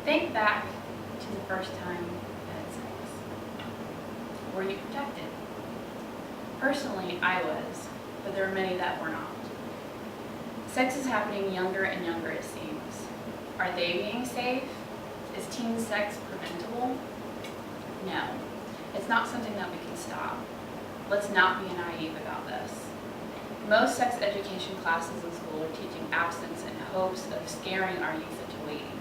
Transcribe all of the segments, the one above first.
Think back to the first time you had sex. Were you protected? Personally, I was, but there are many that were not. Sex is happening younger and younger, it seems. Are they being safe? Is teen sex preventable? No. It's not something that we can stop. Let's not be naive about this. Most sex education classes in school are teaching abstinence in hopes of scaring our youth into waiting.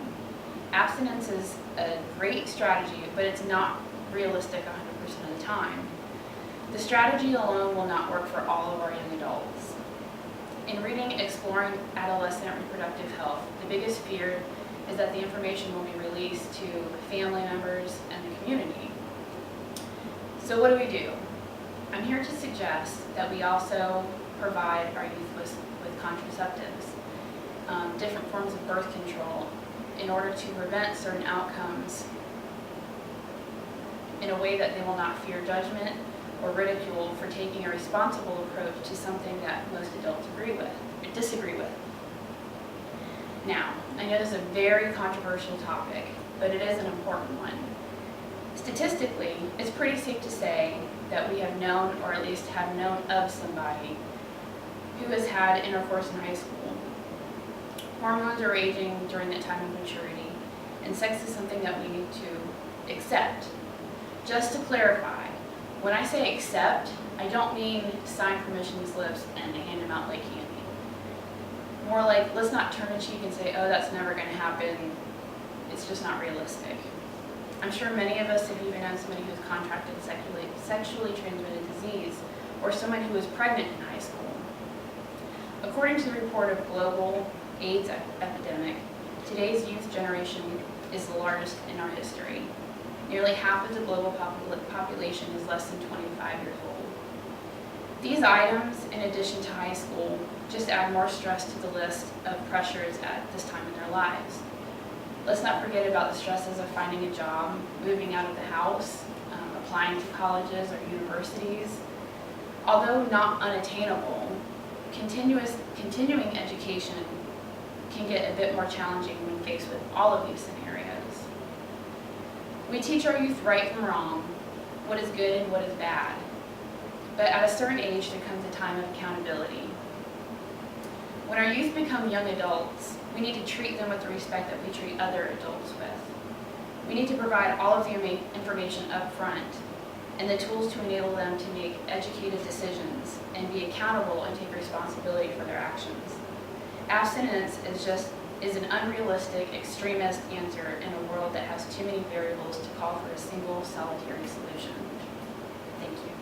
Abstinence is a great strategy, but it's not realistic 100% of the time. The strategy alone will not work for all of our young adults. In reading Exploring Adolescent Reproductive Health, the biggest fear is that the information will be released to family members and the community. So what do? I'm here to suggest that we also provide our youth with contraceptives, different forms of birth control, in order to prevent certain outcomes in a way that they will not fear judgment or ridicule for taking a responsible approach to something that most adults disagree with. Now, I know this is a very controversial topic, but it is an important one. Statistically, it's pretty safe to say that we have known, or at least have known of somebody who has had intercourse in high school. Hormones are raging during that time of maturity, and sex is something that we need to accept. Just to clarify, when I say accept, I don't mean sign permission slips and hand them out like candy. More like, let's not turn a cheek and say, oh, that's never going to happen. It's just not realistic. I'm sure many of us have even known somebody who's contracted sexually transmitted disease, or someone who was pregnant in high school. According to the report of global AIDS epidemic, today's youth generation is the largest in our history. Nearly half of the global population is less than 25 years old. These items, in addition to high school, just add more stress to the list of pressures at this time in their lives. Let's not forget about the stresses of finding a job, moving out of the house, applying to colleges or universities. Although not unattainable, continuing education can get a bit more challenging when faced with all of these scenarios. We teach our youth right from wrong, what is good and what is bad. But at a certain age, there comes a time of accountability. When our youth become young adults, we need to treat them with the respect that we treat other adults with. We need to provide all of the information up front and the tools to enable them to make educated decisions and be accountable and take responsibility for their actions. Abstinence is an unrealistic, extremist answer in a world that has too many variables to call for a single solitary solution. Thank you.